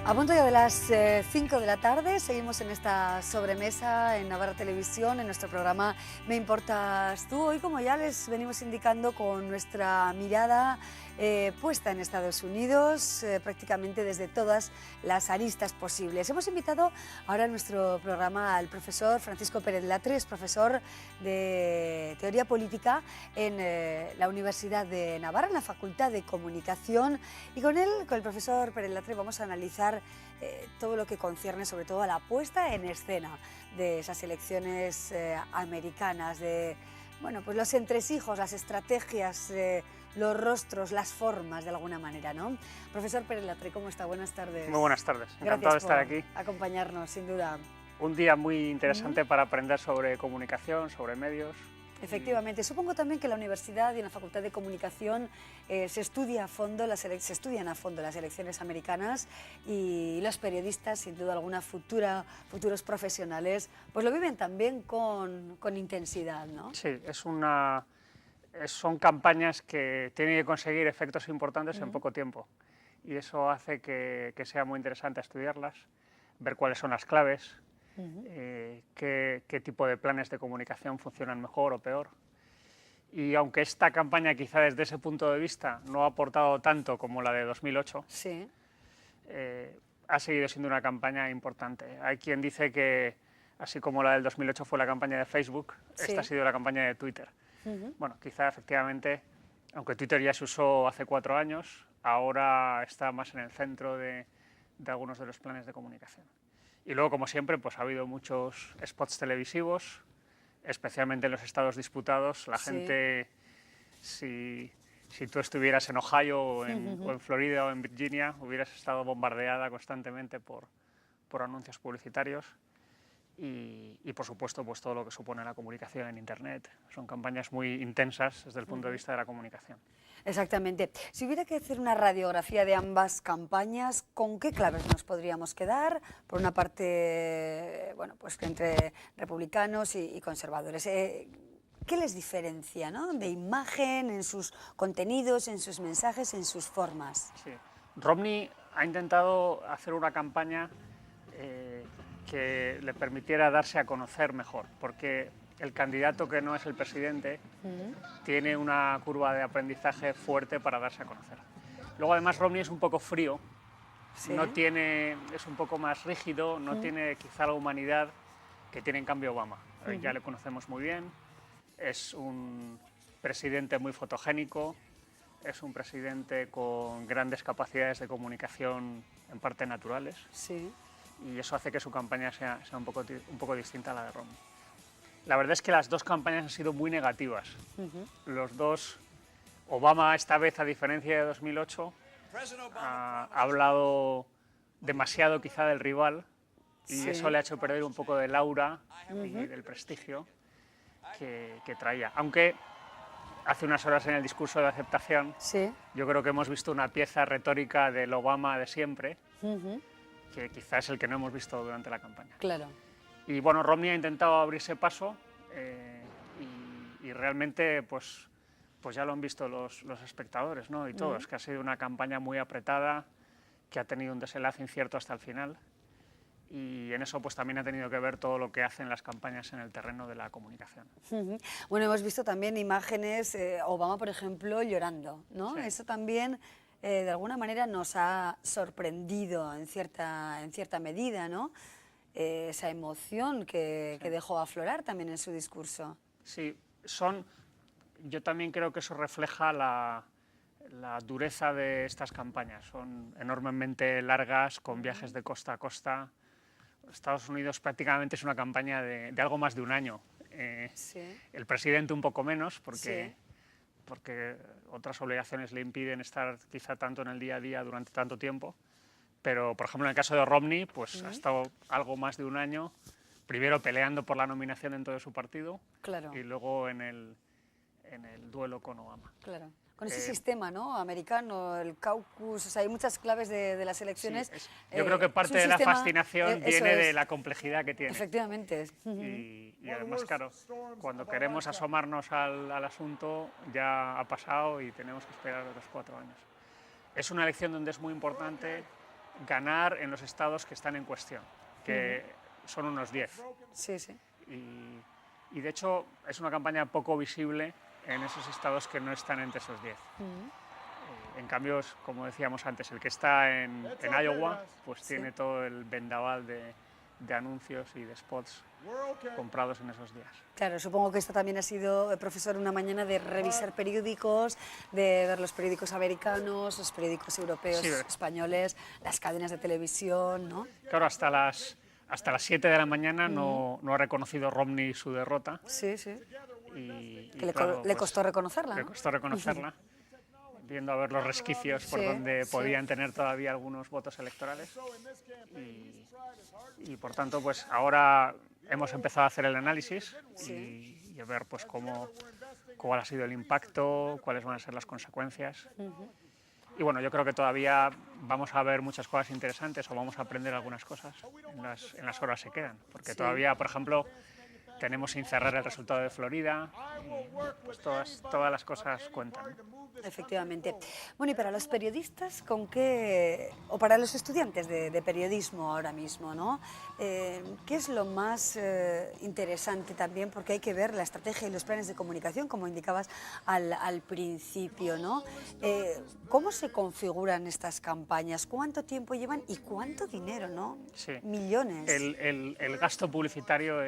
A punto ya de las 5 de la tarde, seguimos en esta sobremesa en Navarra Televisión, en nuestro programa Me Importas Tú. Hoy, como ya les venimos indicando, con nuestra mirada puesta en Estados Unidos, prácticamente desde todas las aristas posibles. Hemos invitado ahora en nuestro programa al profesor Francisco Pérez Latre, es profesor de Teoría Política en la Universidad de Navarra, en la Facultad de Comunicación, y con él, con el profesor Pérez Latre, vamos a analizar todo lo que concierne sobre todo a la puesta en escena de esas elecciones americanas, de bueno, pues los entresijos, las estrategias, los rostros, las formas de alguna manera, ¿no? Profesor Pérez Latre, ¿cómo está? Buenas tardes. Muy buenas tardes, encantado de estar aquí. Acompañarnos, sin duda. Un día muy interesante para aprender sobre comunicación, sobre medios. Efectivamente, supongo también que en la universidad y en la Facultad de Comunicación se estudian a fondo las elecciones americanas, y los periodistas, sin duda alguna, futuros profesionales, pues lo viven también con intensidad, ¿no? Sí, son campañas que tienen que conseguir efectos importantes en poco tiempo, y eso hace que sea muy interesante estudiarlas, ver cuáles son las claves. Qué tipo de planes de comunicación funcionan mejor o peor. Y aunque esta campaña quizá desde ese punto de vista no ha aportado tanto como la de 2008, sí, ha seguido siendo una campaña importante. Hay quien dice que, así como la del 2008 fue la campaña de Facebook, sí, esta ha sido la campaña de Twitter. Bueno, quizá efectivamente, aunque Twitter ya se usó hace 4 años, ahora está más en el centro de algunos de los planes de comunicación. Y luego, como siempre, pues ha habido muchos spots televisivos, especialmente en los estados disputados. La gente, si tú estuvieras en Ohio o en Florida o en Virginia, hubieras estado bombardeada constantemente por anuncios publicitarios. Y por supuesto, pues todo lo que supone la comunicación en Internet. Son campañas muy intensas desde el punto de vista de la comunicación. Exactamente. Si hubiera que hacer una radiografía de ambas campañas, ¿con qué claves nos podríamos quedar? Por una parte, bueno, pues entre republicanos y conservadores. ¿Qué les diferencia, ¿no? De imagen, en sus contenidos, en sus mensajes, en sus formas. Sí. Romney ha intentado hacer una campaña que le permitiera darse a conocer mejor, porque el candidato que no es el presidente tiene una curva de aprendizaje fuerte para darse a conocer. Luego, además, Romney es un poco frío, ¿Sí? es un poco más rígido, no tiene quizá la humanidad que tiene en cambio Obama. Ya le conocemos muy bien, es un presidente muy fotogénico, es un presidente con grandes capacidades de comunicación en parte naturales. Sí. Y eso hace que su campaña sea un poco distinta a la de Romney. La verdad es que las dos campañas han sido muy negativas. Los dos, Obama esta vez, a diferencia de 2008, ha hablado demasiado quizá del rival, y eso le ha hecho perder un poco del aura y del prestigio que traía. Aunque hace unas horas en el discurso de aceptación, yo creo que hemos visto una pieza retórica del Obama de siempre, que quizás es el que no hemos visto durante la campaña. Claro. Y bueno, Romney ha intentado abrirse paso y realmente pues ya lo han visto los espectadores, ¿no? Y todos, que ha sido una campaña muy apretada, que ha tenido un desenlace incierto hasta el final, y en eso pues también ha tenido que ver todo lo que hacen las campañas en el terreno de la comunicación. Bueno, hemos visto también imágenes, Obama, por ejemplo, llorando, ¿no? Sí. Eso también, de alguna manera, nos ha sorprendido en cierta medida, ¿no? Esa emoción que dejó aflorar también en su discurso. Sí, yo también creo que eso refleja la dureza de estas campañas. Son enormemente largas, con viajes de costa a costa. Estados Unidos prácticamente es una campaña de algo más de un año. El presidente un poco menos, porque otras obligaciones le impiden estar quizá tanto en el día a día durante tanto tiempo. Pero, por ejemplo, en el caso de Romney, pues ha estado algo más de un año, primero peleando por la nominación dentro de su partido, y luego en el duelo con Obama. Claro. Con ese sistema, ¿no?, americano, el caucus, o sea, hay muchas claves de las elecciones. Sí, yo creo que parte de la fascinación viene de la complejidad que tiene. Efectivamente. Y además, claro, cuando queremos asomarnos al asunto, ya ha pasado y tenemos que esperar otros 4 años. Es una elección donde es muy importante ganar en los estados que están en cuestión, que son unos 10. Sí, sí. Y de hecho es una campaña poco visible en esos estados que no están entre esos 10. En cambio, como decíamos antes, el que está en Iowa, pues tiene todo el vendaval de anuncios y de spots comprados en esos días. Claro, supongo que esto también ha sido, profesor, una mañana de revisar periódicos, de ver los periódicos americanos, los periódicos europeos, españoles, las cadenas de televisión, ¿no? Claro, hasta las 7 de la mañana no ha reconocido Romney su derrota. Sí, sí. Que claro, le costó reconocerla, ¿no? Le costó reconocerla, viendo a ver los resquicios por donde podían tener todavía algunos votos electorales. Y por tanto, pues ahora hemos empezado a hacer el análisis y a ver pues cuál ha sido el impacto, cuáles van a ser las consecuencias. Y bueno, yo creo que todavía vamos a ver muchas cosas interesantes o vamos a aprender algunas cosas en las horas que quedan. Porque todavía, por ejemplo, tenemos sin cerrar el resultado de Florida, y pues todas las cosas cuentan. Efectivamente. Bueno, y para los periodistas, o para los estudiantes de periodismo ahora mismo, ¿no? ¿Qué es lo más interesante también? Porque hay que ver la estrategia y los planes de comunicación, como indicabas al principio, ¿no? ¿Cómo se configuran estas campañas? ¿Cuánto tiempo llevan y cuánto dinero, no? Sí. Millones. El gasto publicitario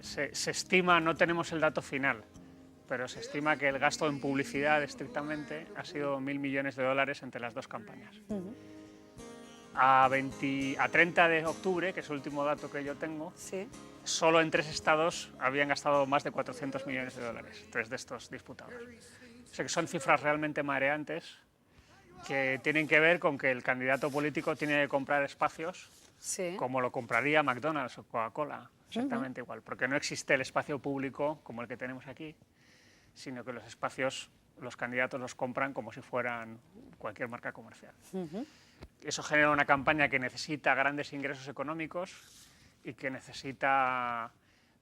se estima, no tenemos el dato final, pero se estima que el gasto en publicidad estrictamente ha sido 1.000 millones de dólares entre las dos campañas. A 30 de octubre, que es el último dato que yo tengo, solo en 3 estados habían gastado más de 400 millones de dólares, 3 de estos disputados. O sea que son cifras realmente mareantes que tienen que ver con que el candidato político tiene que comprar espacios como lo compraría McDonald's o Coca-Cola, exactamente igual, porque no existe el espacio público como el que tenemos aquí, sino que los espacios, los candidatos los compran como si fueran cualquier marca comercial. Eso genera una campaña que necesita grandes ingresos económicos y que necesita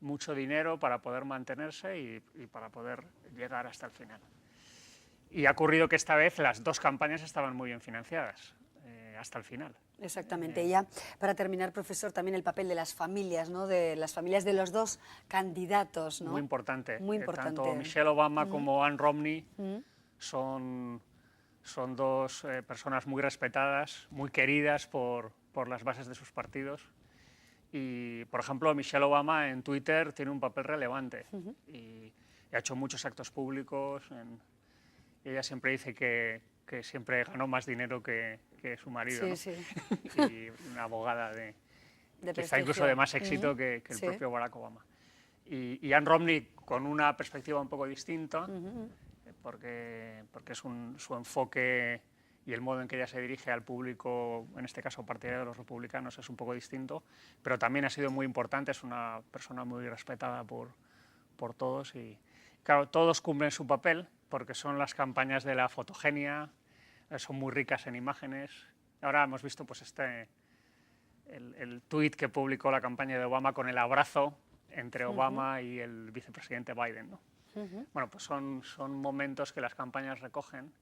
mucho dinero para poder mantenerse y para poder llegar hasta el final. Y ha ocurrido que esta vez las dos campañas estaban muy bien financiadas, hasta el final. Exactamente. Y ya, para terminar, profesor, también el papel de las familias, ¿no? De las familias de los dos candidatos, ¿no? Muy importante. Muy importante. Tanto Michelle Obama como Ann Romney son dos personas muy respetadas, muy queridas por las bases de sus partidos. Y, por ejemplo, Michelle Obama en Twitter tiene un papel relevante y ha hecho muchos actos públicos. Ella siempre dice que siempre ganó más dinero que su marido, ¿no? Y una abogada quizá incluso de más éxito que el propio Barack Obama. Y Ann Romney con una perspectiva un poco distinta, porque su enfoque y el modo en que ella se dirige al público, en este caso partidario de los republicanos, es un poco distinto, pero también ha sido muy importante, es una persona muy respetada por todos y, claro, todos cumplen su papel porque son las campañas de la fotogenia, son muy ricas en imágenes. Ahora hemos visto pues el tuit que publicó la campaña de Obama con el abrazo entre Obama y el vicepresidente Biden, ¿no? Bueno, pues son momentos que las campañas recogen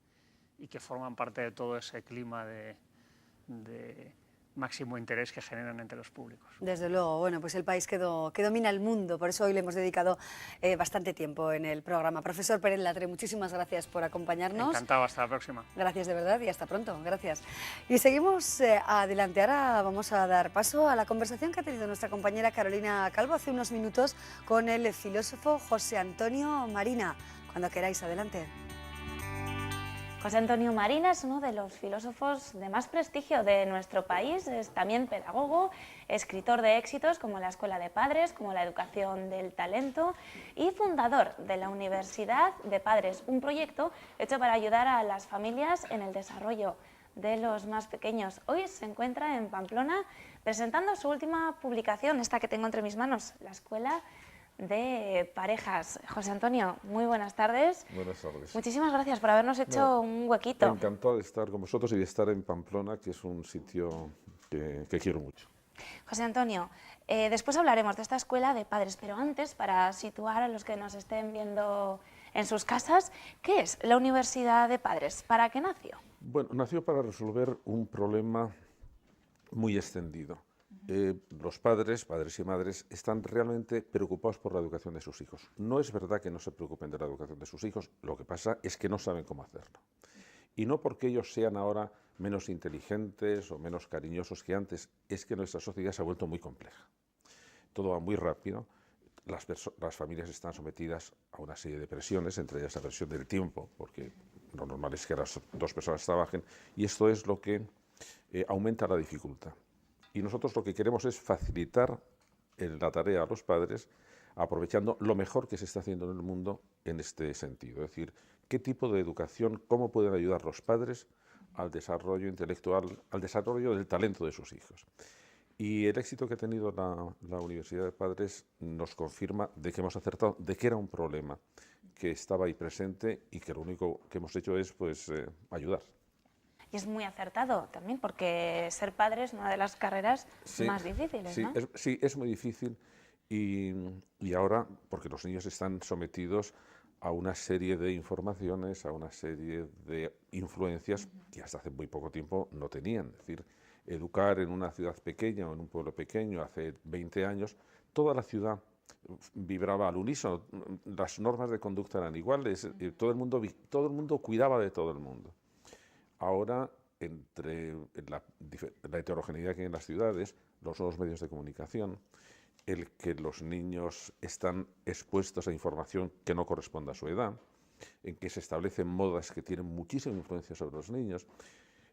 y que forman parte de todo ese clima de máximo interés que generan entre los públicos. Desde luego, bueno, pues el país que domina el mundo, por eso hoy le hemos dedicado bastante tiempo en el programa. Profesor Pérez Latre, muchísimas gracias por acompañarnos. Encantado, hasta la próxima. Gracias de verdad y hasta pronto, gracias. Y seguimos adelante, ahora vamos a dar paso a la conversación que ha tenido nuestra compañera Carolina Calvo hace unos minutos con el filósofo José Antonio Marina. Cuando queráis, adelante. José Antonio Marina es uno de los filósofos de más prestigio de nuestro país, es también pedagogo, escritor de éxitos como la Escuela de Padres, como la Educación del Talento y fundador de la Universidad de Padres, un proyecto hecho para ayudar a las familias en el desarrollo de los más pequeños. Hoy se encuentra en Pamplona presentando su última publicación, esta que tengo entre mis manos, la Escuela de Parejas. José Antonio, muy buenas tardes. Buenas tardes. Muchísimas gracias por habernos hecho un huequito. Encantado de estar con vosotros y de estar en Pamplona, que es un sitio que quiero mucho. José Antonio, después hablaremos de esta Escuela de Padres, pero antes, para situar a los que nos estén viendo en sus casas, ¿qué es la Universidad de Padres? ¿Para qué nació? Bueno, nació para resolver un problema muy extendido. Los padres y madres, están realmente preocupados por la educación de sus hijos. No es verdad que no se preocupen de la educación de sus hijos, lo que pasa es que no saben cómo hacerlo. Y no porque ellos sean ahora menos inteligentes o menos cariñosos que antes, es que nuestra sociedad se ha vuelto muy compleja. Todo va muy rápido, las familias están sometidas a una serie de presiones, entre ellas la presión del tiempo, porque lo normal es que las dos personas trabajen, y esto es lo que aumenta la dificultad. Y nosotros lo que queremos es facilitar la tarea a los padres, aprovechando lo mejor que se está haciendo en el mundo en este sentido. Es decir, qué tipo de educación, cómo pueden ayudar los padres al desarrollo intelectual, al desarrollo del talento de sus hijos. Y el éxito que ha tenido la Universidad de Padres nos confirma de que hemos acertado, de que era un problema que estaba ahí presente y que lo único que hemos hecho es ayudar. Y es muy acertado también, porque ser padre es una de las carreras más difíciles, sí, ¿no? Sí, es muy difícil y ahora, porque los niños están sometidos a una serie de informaciones, a una serie de influencias que hasta hace muy poco tiempo no tenían. Es decir, educar en una ciudad pequeña o en un pueblo pequeño hace 20 años, toda la ciudad vibraba al unísono, las normas de conducta eran iguales, todo el mundo cuidaba de todo el mundo. Ahora, entre la heterogeneidad que hay en las ciudades, los nuevos medios de comunicación, el que los niños están expuestos a información que no corresponde a su edad, en que se establecen modas que tienen muchísima influencia sobre los niños,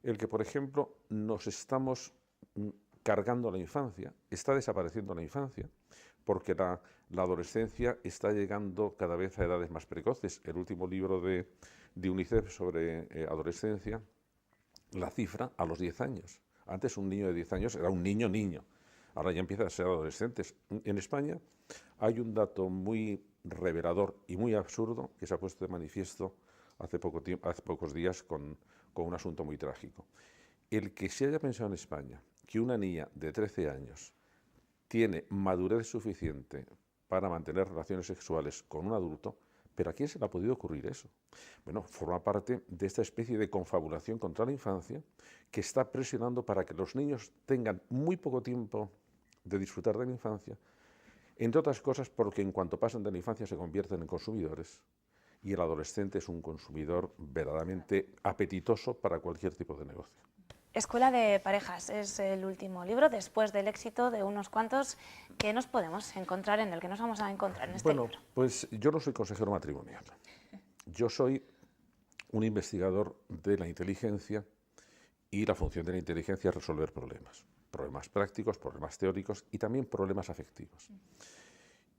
el que, por ejemplo, nos estamos cargando la infancia, está desapareciendo la infancia, porque la adolescencia está llegando cada vez a edades más precoces. El último libro de UNICEF sobre adolescencia la cifra a los 10 años. Antes un niño de 10 años era un niño. Ahora ya empiezan a ser adolescentes. En España hay un dato muy revelador y muy absurdo que se ha puesto de manifiesto hace pocos días con un asunto muy trágico. El que se haya pensado en España que una niña de 13 años tiene madurez suficiente para mantener relaciones sexuales con un adulto, ¿pero a quién se le ha podido ocurrir eso? Bueno, forma parte de esta especie de confabulación contra la infancia que está presionando para que los niños tengan muy poco tiempo de disfrutar de la infancia, entre otras cosas porque en cuanto pasan de la infancia se convierten en consumidores y el adolescente es un consumidor verdaderamente apetitoso para cualquier tipo de negocio. Escuela de Parejas es el último libro, después del éxito de unos cuantos. ¿Qué nos podemos encontrar en el que nos vamos a encontrar en este libro? Pues yo no soy consejero matrimonial. Yo soy un investigador de la inteligencia y la función de la inteligencia es resolver problemas. Problemas prácticos, problemas teóricos y también problemas afectivos.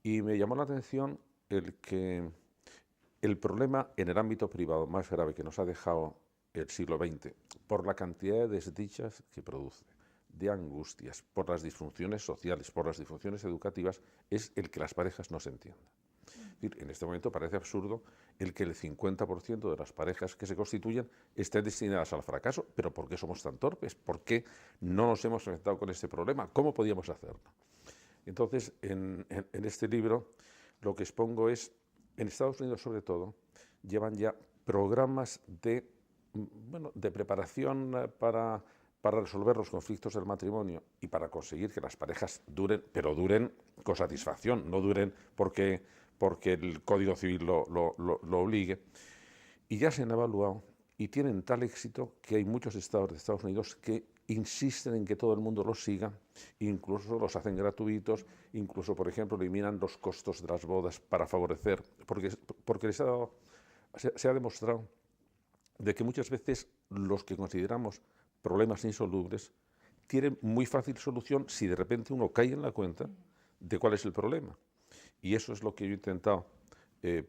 Y me llamó la atención el problema en el ámbito privado más grave que nos ha dejado el siglo XX, por la cantidad de desdichas que produce, de angustias, por las disfunciones sociales, por las disfunciones educativas, es el que las parejas no se entiendan. Es decir, en este momento parece absurdo el que el 50% de las parejas que se constituyen estén destinadas al fracaso, pero ¿por qué somos tan torpes? ¿Por qué no nos hemos enfrentado con este problema? ¿Cómo podíamos hacerlo? Entonces, en este libro lo que expongo es, en Estados Unidos sobre todo, llevan ya programas de preparación para resolver los conflictos del matrimonio y para conseguir que las parejas duren, pero duren con satisfacción, no duren porque el Código Civil lo obligue. Y ya se han evaluado y tienen tal éxito que hay muchos estados de Estados Unidos que insisten en que todo el mundo los siga, incluso los hacen gratuitos, incluso, por ejemplo, eliminan los costos de las bodas para favorecer, porque se ha demostrado de que muchas veces los que consideramos problemas insolubles tienen muy fácil solución si de repente uno cae en la cuenta de cuál es el problema. Y eso es lo que yo he intentado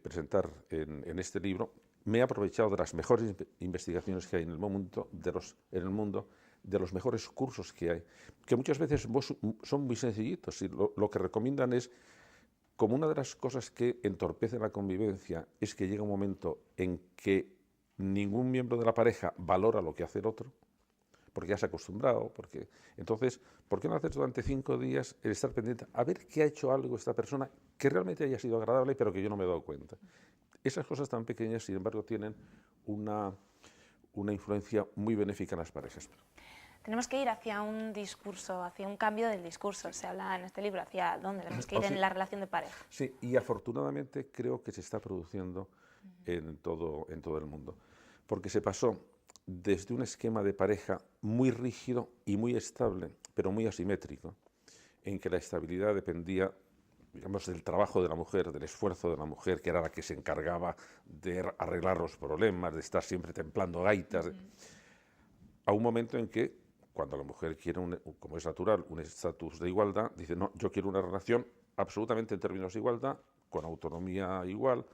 presentar en este libro. Me he aprovechado de las mejores investigaciones que hay en el mundo, de los mejores cursos que hay, que muchas veces son muy sencillitos y lo que recomiendan es, como una de las cosas que entorpece la convivencia es que llega un momento en que ningún miembro de la pareja valora lo que hace el otro, porque ya se ha acostumbrado, entonces, ¿por qué no hacer durante 5 días el estar pendiente a ver qué ha hecho algo esta persona que realmente haya sido agradable, pero que yo no me he dado cuenta? Esas cosas tan pequeñas, sin embargo, tienen una influencia muy benéfica en las parejas. Tenemos que ir hacia un discurso, hacia un cambio del discurso. Se habla en este libro hacia dónde tenemos que ir en la relación de pareja. Sí, y afortunadamente creo que se está produciendo en todo el mundo, porque se pasó desde un esquema de pareja muy rígido y muy estable, pero muy asimétrico, en que la estabilidad dependía, digamos, del trabajo de la mujer, del esfuerzo de la mujer, que era la que se encargaba de arreglar los problemas, de estar siempre templando gaitas, a un momento en que, cuando la mujer quiere, como es natural, un estatus de igualdad, dice, no, yo quiero una relación absolutamente en términos de igualdad, con autonomía igual,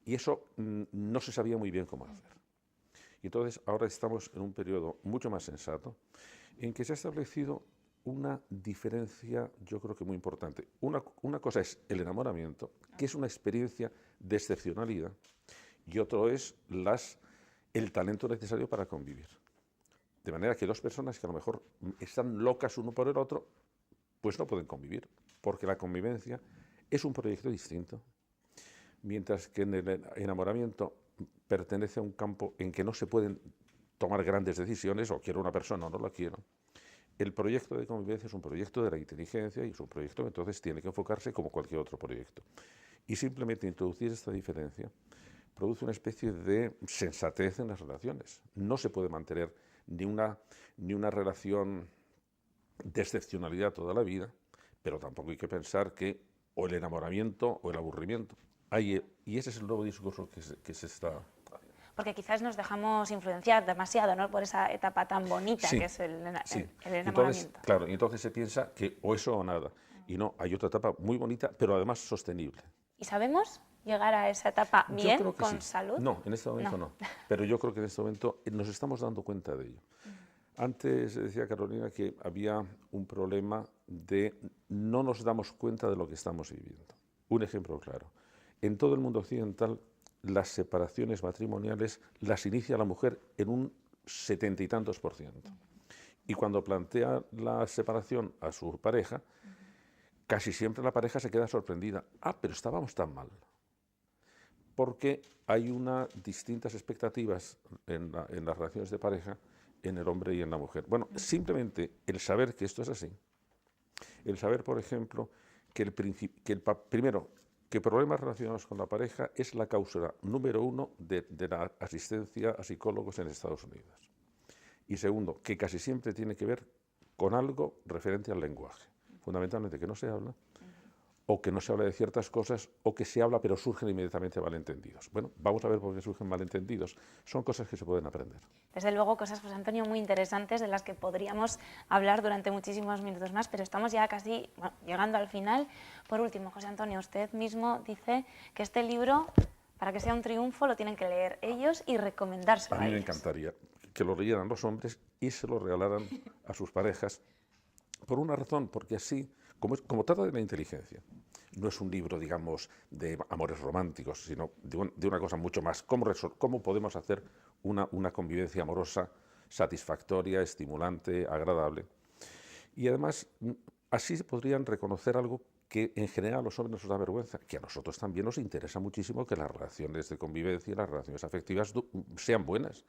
y eso no se sabía muy bien cómo hacer. Y entonces ahora estamos en un periodo mucho más sensato, en que se ha establecido una diferencia, yo creo que muy importante. Una cosa es el enamoramiento, que es una experiencia de excepcionalidad, y otro es el talento necesario para convivir. De manera que dos personas que a lo mejor están locas uno por el otro, pues no pueden convivir, porque la convivencia es un proyecto distinto. Mientras que en el enamoramiento pertenece a un campo en que no se pueden tomar grandes decisiones, o quiero una persona o no la quiero. El proyecto de convivencia es un proyecto de la inteligencia y es un proyecto que entonces tiene que enfocarse como cualquier otro proyecto. Y simplemente introducir esta diferencia produce una especie de sensatez en las relaciones. No se puede mantener ni una relación de excepcionalidad toda la vida, pero tampoco hay que pensar que o el enamoramiento o el aburrimiento. Y ese es el nuevo discurso que se está haciendo. Porque quizás nos dejamos influenciar demasiado, ¿no?, por esa etapa tan bonita que es el enamoramiento. Entonces, claro, y entonces se piensa que o eso o nada. Y no, hay otra etapa muy bonita, pero además sostenible. ¿Y sabemos llegar a esa etapa bien, con sí. salud? No, en este momento no. Pero yo creo que en este momento nos estamos dando cuenta de ello. Antes decía Carolina que había un problema de no nos damos cuenta de lo que estamos viviendo. Un ejemplo claro. En todo el mundo occidental, las separaciones matrimoniales las inicia la mujer en un 70 y tantos %. Y cuando plantea la separación a su pareja, casi siempre la pareja se queda sorprendida. Ah, pero estábamos tan mal. Porque hay distintas expectativas en las relaciones de pareja, en el hombre y en la mujer. Bueno, simplemente el saber que esto es así, el saber, por ejemplo, que primero, que problemas relacionados con la pareja es la causa número 1 de la asistencia a psicólogos en Estados Unidos. Y segundo, que casi siempre tiene que ver con algo referente al lenguaje. Fundamentalmente que no se habla, o que no se habla de ciertas cosas, o que se habla pero surgen inmediatamente malentendidos. Bueno, vamos a ver por qué surgen malentendidos. Son cosas que se pueden aprender. Desde luego, cosas, José Antonio, muy interesantes de las que podríamos hablar durante muchísimos minutos más, pero estamos ya casi llegando al final. Por último, José Antonio, usted mismo dice que este libro, para que sea un triunfo, lo tienen que leer ellos y recomendárselo a ellos. A mí me encantaría que lo leyeran los hombres y se lo regalaran a sus parejas, por una razón, porque así, como trata de la inteligencia, no es un libro, digamos, de amores románticos, sino de una cosa mucho más, cómo podemos hacer una convivencia amorosa satisfactoria, estimulante, agradable. Y además, así se podrían reconocer algo que en general a los hombres nos da vergüenza, que a nosotros también nos interesa muchísimo que las relaciones de convivencia y las relaciones afectivas sean buenas,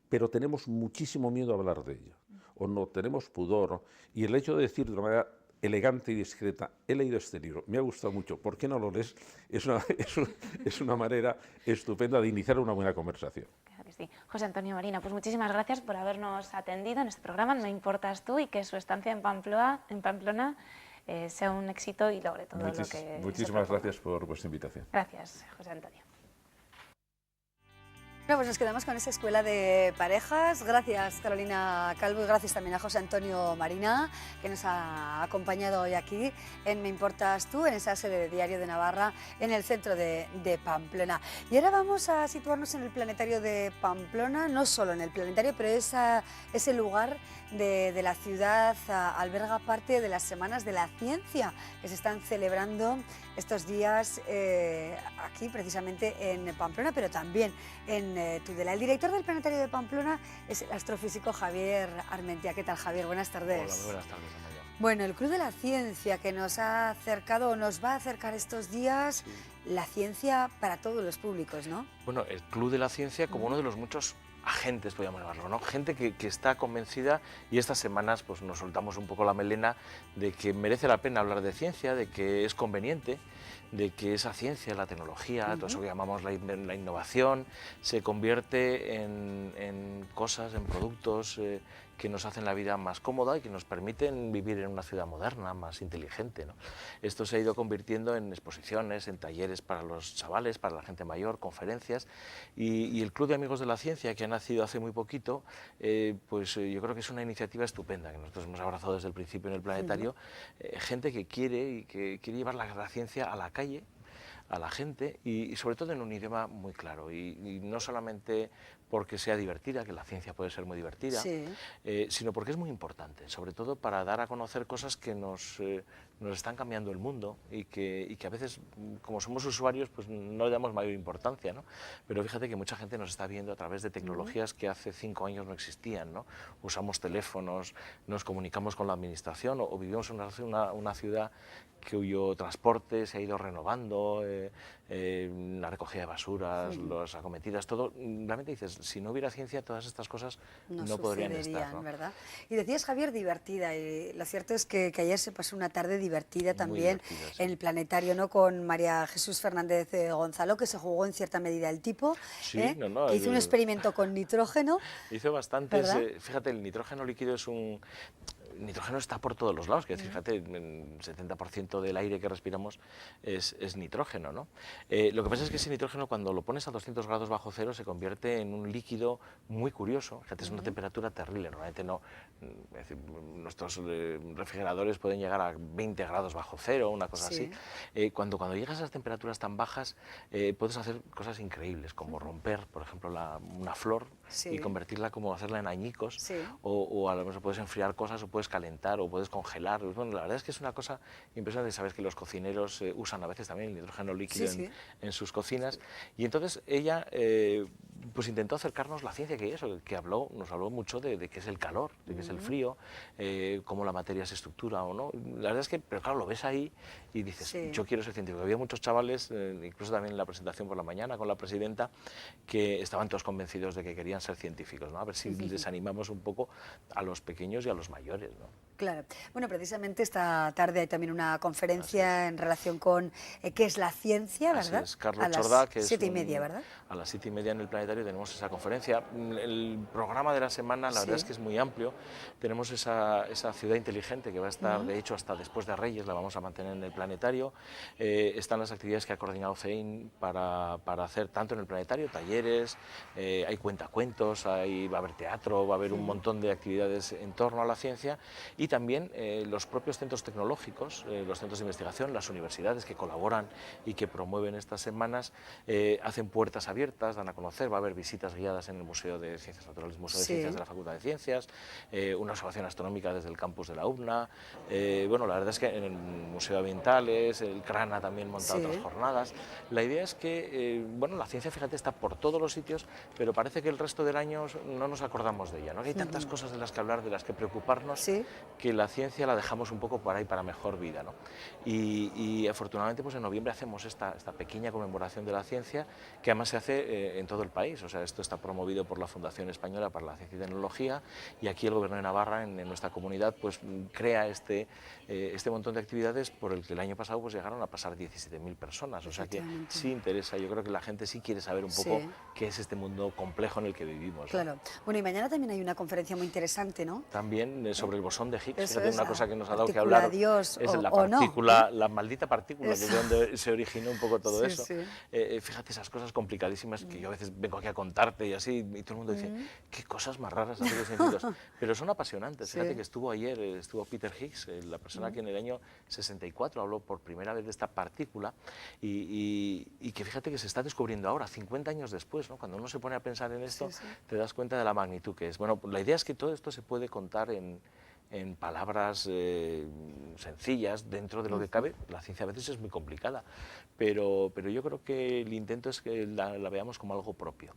pero tenemos muchísimo miedo a hablar de ello, o no tenemos pudor, y el hecho de decir de una manera elegante y discreta, he leído este libro, me ha gustado mucho, ¿por qué no lo lees? Es una manera estupenda de iniciar una buena conversación. Claro que sí. José Antonio Marina, pues muchísimas gracias por habernos atendido en este programa, Me importas tú, y que su estancia en Pamplona sea un éxito y logre todo lo que... Muchísimas gracias por vuestra invitación. Gracias, José Antonio. Bueno, pues nos quedamos con esa escuela de parejas. Gracias, Carolina Calvo, y gracias también a José Antonio Marina, que nos ha acompañado hoy aquí en Me importas tú, en esa sede de Diario de Navarra, en el centro de Pamplona. Y ahora vamos a situarnos en el planetario de Pamplona, no solo en el planetario, pero ese lugar de la ciudad alberga parte de las Semanas de la Ciencia, que se están celebrando estos días aquí, precisamente en Pamplona, pero también en Tudela. El director del planetario de Pamplona es el astrofísico Javier Armentia. ¿Qué tal, Javier? Buenas tardes. Hola, muy buenas tardes, Amaya. Bueno, el Club de la Ciencia, que nos ha acercado o nos va a acercar estos días la ciencia para todos los públicos, ¿no? Bueno, el Club de la Ciencia como uno de los muchos agentes, podríamos llamarlo, ¿no? Gente que está convencida, y estas semanas pues nos soltamos un poco la melena de que merece la pena hablar de ciencia, de que es conveniente, de que esa ciencia, la tecnología, todo eso que llamamos la innovación, se convierte en cosas, en productos que nos hacen la vida más cómoda y que nos permiten vivir en una ciudad moderna, más inteligente, ¿no? Esto se ha ido convirtiendo en exposiciones, en talleres para los chavales, para la gente mayor, conferencias, y el Club de Amigos de la Ciencia, que ha nacido hace muy poquito, pues yo creo que es una iniciativa estupenda, que nosotros hemos abrazado desde el principio en el planetario, gente que quiere llevar la ciencia a la calle, a la gente, y sobre todo en un idioma muy claro, y no solamente porque sea divertida, que la ciencia puede ser muy divertida, Sí. Sino porque es muy importante, sobre todo para dar a conocer cosas que nos están cambiando el mundo y que a veces, como somos usuarios, pues no le damos mayor importancia, ¿no? Pero fíjate que mucha gente nos está viendo a través de tecnologías que hace 5 años no existían, ¿no? Usamos teléfonos, nos comunicamos con la administración, o vivimos en una ciudad cuyo transporte se ha ido renovando, la recogida de basuras, las acometidas, todo. Realmente dices, si no hubiera ciencia, todas estas cosas no podrían estar, ¿no? ¿Verdad? Y decías, Javier, divertida, y lo cierto es que ayer se pasó una tarde divertida también divertida, sí. en el planetario, ¿no? Con María Jesús Fernández Gonzalo, que se jugó en cierta medida el tipo, Sí, que hizo un experimento con nitrógeno. Hizo bastantes, ¿Verdad? fíjate, el nitrógeno líquido es un... El nitrógeno está por todos los lados, que fíjate, el 70% del aire que respiramos es nitrógeno, ¿no? Lo que pasa es que ese nitrógeno, cuando lo pones a 200 grados bajo cero, se convierte en un líquido muy curioso. Fíjate, es una temperatura terrible. Normalmente no, es decir, nuestros refrigeradores pueden llegar a 20 grados bajo cero, una cosa así. Cuando llegas a esas temperaturas tan bajas, puedes hacer cosas increíbles, como romper, por ejemplo, una flor y convertirla, como hacerla en añicos, o a lo mejor puedes enfriar cosas, o puedes calentar, o puedes congelar. Bueno, la verdad es que es una cosa impresionante. Sabes que los cocineros usan a veces también el nitrógeno líquido en sus cocinas, y entonces ella pues intentó acercarnos la ciencia, que nos habló mucho de qué es el calor, de qué es el frío, cómo la materia se estructura o no. La verdad es que, pero claro, lo ves ahí y dices, yo quiero ser científico. Había muchos chavales, incluso también en la presentación por la mañana con la presidenta, que estaban todos convencidos de que querían ser científicos, ¿no? A ver si les animamos un poco a los pequeños y a los mayores, ¿no? Claro. Bueno, precisamente esta tarde hay también una conferencia en relación con qué es la ciencia, ¿verdad? Así es, Carlos a las Chordá, que 7:30, ¿verdad? A las 7:30 en el planetario tenemos esa conferencia. El programa de la semana, la verdad es que es muy amplio. Tenemos esa ciudad inteligente que va a estar, de hecho, hasta después de Reyes, la vamos a mantener en el planetario. Están las actividades que ha coordinado CEIN para hacer tanto en el planetario, talleres, hay cuentacuentos, va a haber teatro, va a haber un montón de actividades en torno a la ciencia, y también los propios centros tecnológicos, los centros de investigación, las universidades que colaboran y que promueven estas semanas, hacen puertas abiertas, dan a conocer, va a haber visitas guiadas en el Museo de Ciencias Naturales, Museo de Ciencias de la Facultad de Ciencias, una observación astronómica desde el campus de la UBNA, bueno, la verdad es que en el Museo de Ambientales, el CRANA también monta otras jornadas. La idea es que, bueno, la ciencia, fíjate, está por todos los sitios, pero parece que el resto del año no nos acordamos de ella, ¿no? Que hay tantas cosas de las que hablar, de las que preocuparnos, que la ciencia la dejamos un poco por ahí para mejor vida, ¿no? Y afortunadamente, pues en noviembre hacemos esta pequeña conmemoración de la ciencia, que además se hace en todo el país. O sea, esto está promovido por la Fundación Española para la Ciencia y Tecnología, y aquí el Gobierno de Navarra, en nuestra comunidad, pues crea este montón de actividades por el que el año pasado pues llegaron a pasar 17.000 personas. O sea que sí interesa, yo creo que la gente sí quiere saber un poco qué es este mundo complejo en el que vivimos, ¿no? Claro. Bueno, y mañana también hay una conferencia muy interesante, ¿no? También sobre el bosón de Higgs. Eso Fíjate, es, una cosa que nos ha dado que partícula hablar Dios, es la o no, partícula, la maldita partícula, Eso. que es donde se originó un poco todo eso. Sí. Fíjate, esas cosas complicadísimas que yo a veces vengo aquí a contarte y así, y todo el mundo dice, qué cosas más raras hacen los científicos. Pero son apasionantes. Fíjate que estuvo ayer, estuvo Peter Higgs, la persona que en el año 64 habló por primera vez de esta partícula, y que fíjate que se está descubriendo ahora, 50 años después, ¿no? Cuando uno se pone a pensar en esto, te das cuenta de la magnitud que es. Bueno, pues la idea es que todo esto se puede contar en palabras sencillas, dentro de lo que cabe. La ciencia a veces es muy complicada, pero yo creo que el intento es que la veamos como algo propio.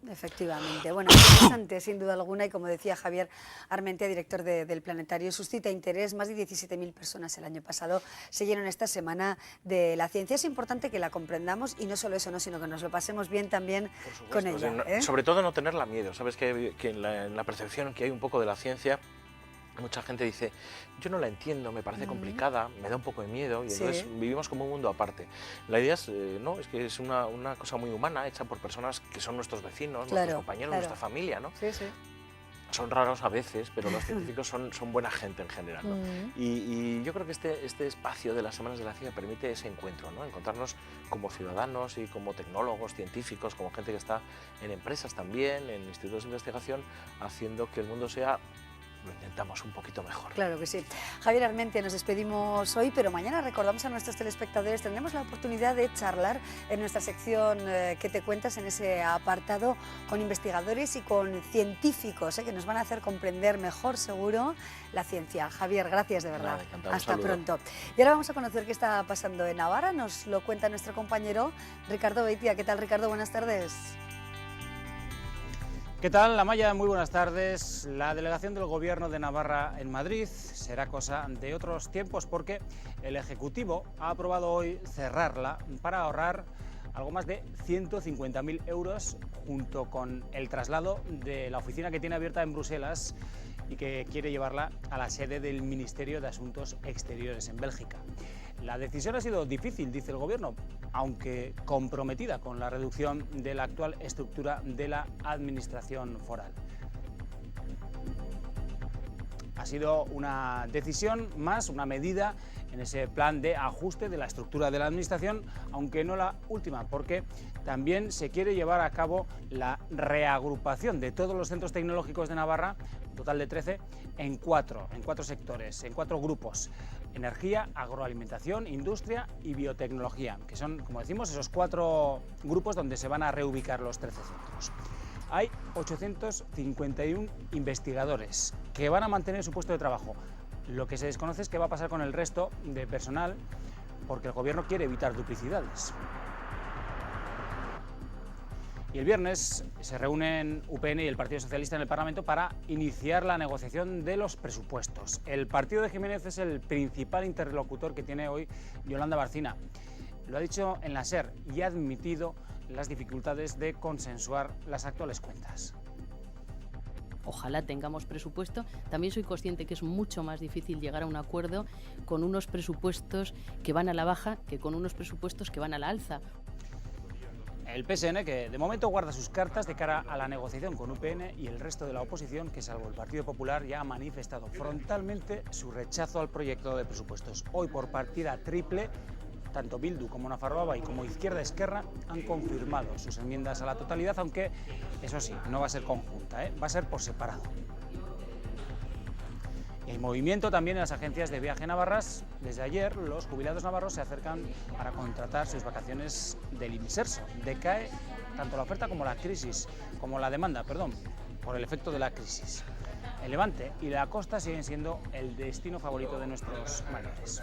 Efectivamente. Bueno, interesante sin duda alguna y como decía Javier Armentia, director del Planetario, suscita interés. Más de 17.000 personas el año pasado siguieron esta semana de la ciencia. Es importante que la comprendamos y no solo eso, ¿no? Sino que nos lo pasemos bien también con ella. Sobre todo no tenerla miedo. Sabes que en la percepción que hay un poco de la ciencia, mucha gente dice, yo no la entiendo, me parece complicada, me da un poco de miedo y entonces vivimos como un mundo aparte. La idea es, no, es que es una cosa muy humana, hecha por personas que son nuestros vecinos, nuestros compañeros, nuestra familia, ¿no? Sí, sí. Son raros a veces, pero los científicos son buena gente en general, ¿no? Y yo creo que este espacio de las Semanas de la Ciencia permite ese encuentro, ¿no? Encontrarnos como ciudadanos y como tecnólogos, científicos, como gente que está en empresas también, en institutos de investigación, haciendo que el mundo sea, lo intentamos, un poquito mejor. Claro que sí. Javier Armentia, nos despedimos hoy, pero mañana recordamos a nuestros telespectadores, tendremos la oportunidad de charlar en nuestra sección que te cuentas, en ese apartado, con investigadores y con científicos, que nos van a hacer comprender mejor, seguro, la ciencia. Javier, gracias de verdad. Encantado, hasta pronto. Y ahora vamos a conocer qué está pasando en Navarra, nos lo cuenta nuestro compañero Ricardo Beitia. ¿Qué tal, Ricardo? Buenas tardes. ¿Qué tal, Amaya? Muy buenas tardes. La delegación del Gobierno de Navarra en Madrid será cosa de otros tiempos porque el Ejecutivo ha aprobado hoy cerrarla para ahorrar algo más de 150.000 euros junto con el traslado de la oficina que tiene abierta en Bruselas y que quiere llevarla a la sede del Ministerio de Asuntos Exteriores en Bélgica. La decisión ha sido difícil, dice el Gobierno, aunque comprometida con la reducción de la actual estructura de la Administración foral. Ha sido una decisión más, una medida en ese plan de ajuste de la estructura de la Administración, aunque no la última, porque también se quiere llevar a cabo la reagrupación de todos los centros tecnológicos de Navarra, un total de 13, en cuatro sectores, en 4 grupos: energía, agroalimentación, industria y biotecnología, que son, como decimos, esos 4 grupos donde se van a reubicar los 13 centros. Hay 851 investigadores que van a mantener su puesto de trabajo. Lo que se desconoce es qué va a pasar con el resto de personal, porque el Gobierno quiere evitar duplicidades. Y el viernes se reúnen UPN y el Partido Socialista en el Parlamento para iniciar la negociación de los presupuestos. El partido de Jiménez es el principal interlocutor que tiene hoy Yolanda Barcina. Lo ha dicho en la SER y ha admitido las dificultades de consensuar las actuales cuentas. Ojalá tengamos presupuesto. También soy consciente que es mucho más difícil llegar a un acuerdo con unos presupuestos que van a la baja que con unos presupuestos que van a la alza. El PSN, que de momento guarda sus cartas de cara a la negociación con UPN, y el resto de la oposición, que salvo el Partido Popular, ya ha manifestado frontalmente su rechazo al proyecto de presupuestos. Hoy, por partida triple, tanto Bildu como Nafarroa y como Izquierda Esquerra han confirmado sus enmiendas a la totalidad, aunque, eso sí, no va a ser conjunta, va a ser por separado. Y hay movimiento también en las agencias de viaje navarras. Desde ayer, los jubilados navarros se acercan para contratar sus vacaciones del Inserso. Decae tanto la oferta como la demanda, por el efecto de la crisis. El Levante y la costa siguen siendo el destino favorito de nuestros mayores.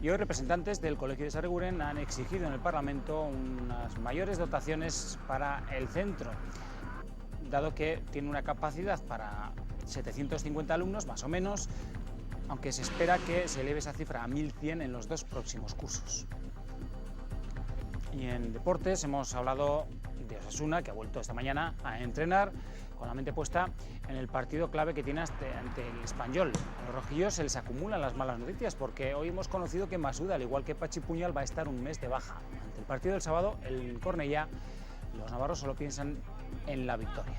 Y hoy representantes del Colegio de Sarreguren han exigido en el Parlamento unas mayores dotaciones para el centro, dado que tiene una capacidad para 750 alumnos, más o menos, aunque se espera que se eleve esa cifra a 1.100 en los 2 próximos cursos. Y en deportes hemos hablado de Osasuna, que ha vuelto esta mañana a entrenar con la mente puesta en el partido clave que tiene ante el Español. A los rojillos se les acumulan las malas noticias, porque hoy hemos conocido que Masud, al igual que Pachi Puñal, va a estar un mes de baja. Ante el partido del sábado, el Cornellá, los navarros solo piensan en la victoria.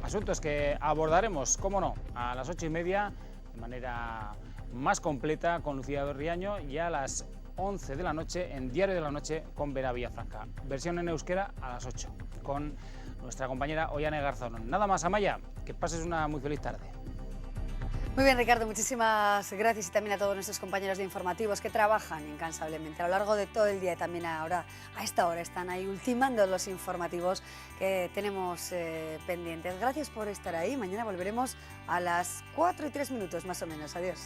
Asuntos que abordaremos, cómo no, a las 8:30 de manera más completa con Lucía Berriaño, y a las 11 de la noche en Diario de la Noche con Vera Villafranca. Versión en euskera a las 8 con nuestra compañera Ollane Garzón. Nada más, Amaya, que pases una muy feliz tarde. Muy bien, Ricardo, muchísimas gracias, y también a todos nuestros compañeros de informativos que trabajan incansablemente a lo largo de todo el día, y también ahora, a esta hora, están ahí ultimando los informativos que tenemos pendientes. Gracias por estar ahí. Mañana volveremos a las 4:03 más o menos. Adiós.